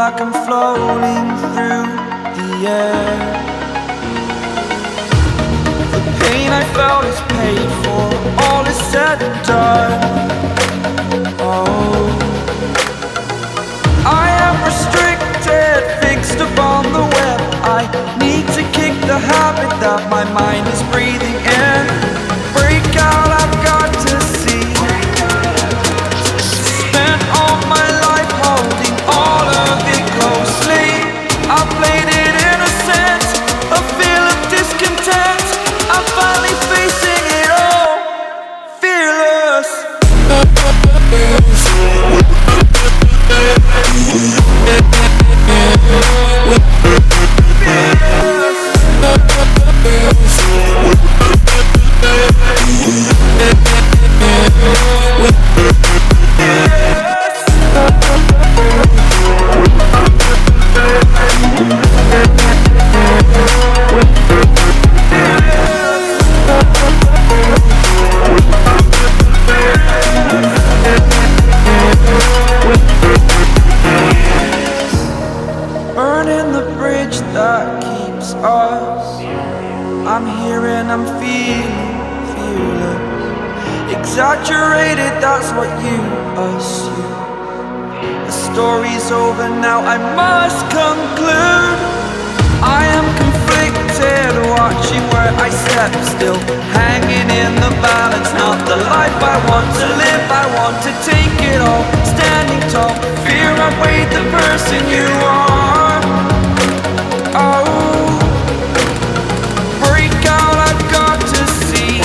like I'm floating through the air. The pain I felt is paid for, all is said and done. Oh, I am restricted, fixed upon the web. I need to kick the habit that my mind is breathing in. Break out, I've got to see. Spent all my life holding all of it closely. I played it innocent, a feel of discontent. I'm finally facing it all, fearless. Burning the bridge that keeps us. I'm here and I'm feeling fearless. Exaggerated, that's what you assume. The story's over now, I must conclude. I am conflicted, watching where I step still, hanging in the balance. Not the life I want to live, I want to take it all. Standing tall, fear outweighed the person you are. Oh, break out, I've got to see.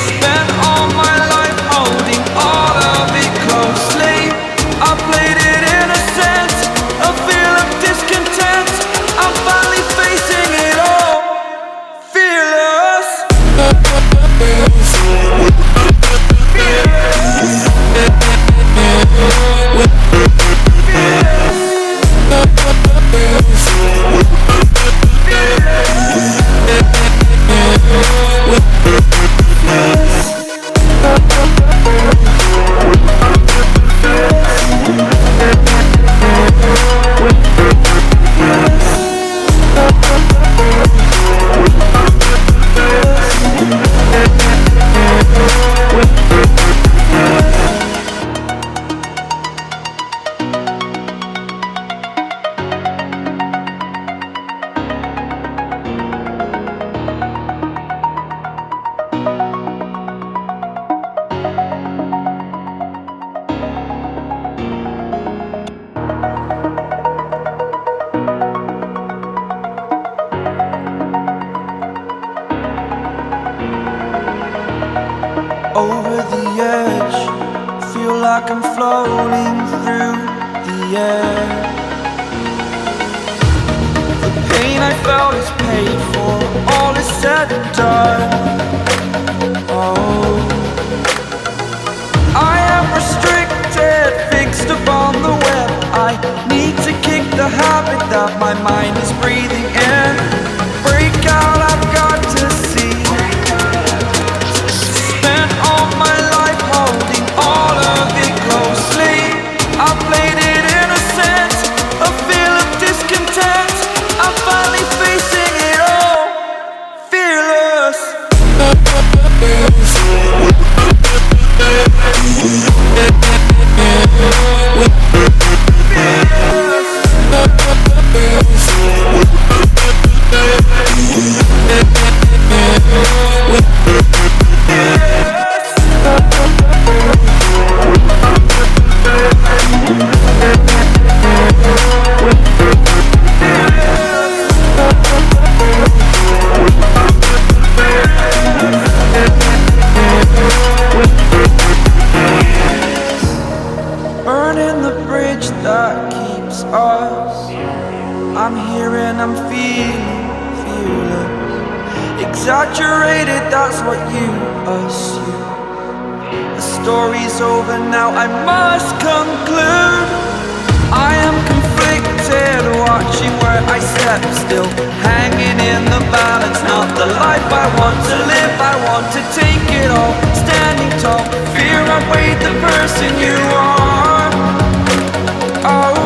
Spent all my life holding all of it closely. I played it innocent, a feel of discontent. I'm finally facing it all, fearless. Over the edge, feel like I'm floating through the air. The pain I felt is paid for, all is said and done. Oh, I am restricted, fixed upon the web. I need to kick the habit that my mind is breathing in. Break out, I've got to see. Spent all my life holding all of it closely. I played it innocent, a feel of discontent. I'm finally facing it all, fearless. Burning the bridge that keeps us. I'm here and I'm feeling fearless. Exaggerated, that's what you assume. The story's over now, I must conclude. I am conflicted, watching where I step still, hanging in the balance. Not the life I want to live, I want to take it all. Standing tall, fear outweighed the person you are. Oh,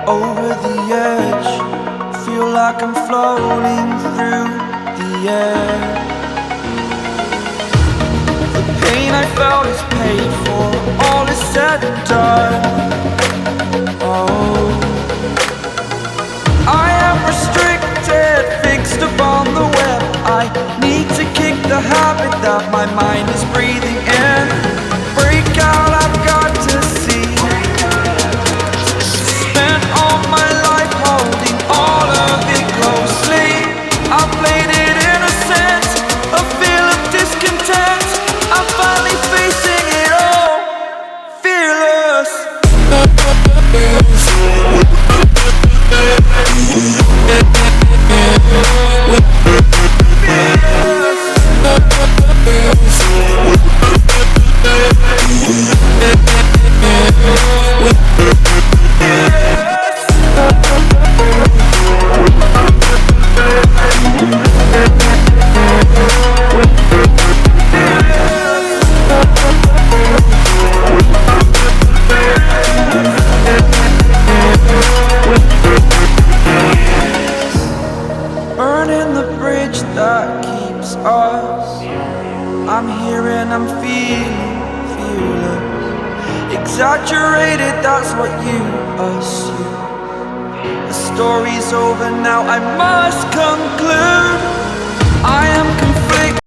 over the edge. Feel like I'm floating through the air. The pain I felt is paid for, all is said and done. Oh, I am restricted, fixed upon the web. I need to kick the habit that my mind is breathing in. Break out, I've got to see. Spent all my life holding all of it closely. I played it innocent, a feel of discontent. I'm finally facing it all, fearless. Burning the bridge that keeps us. I'm here and I'm feeling fearless. Exaggerated, that's what you assume. The story's over now, I must conclude.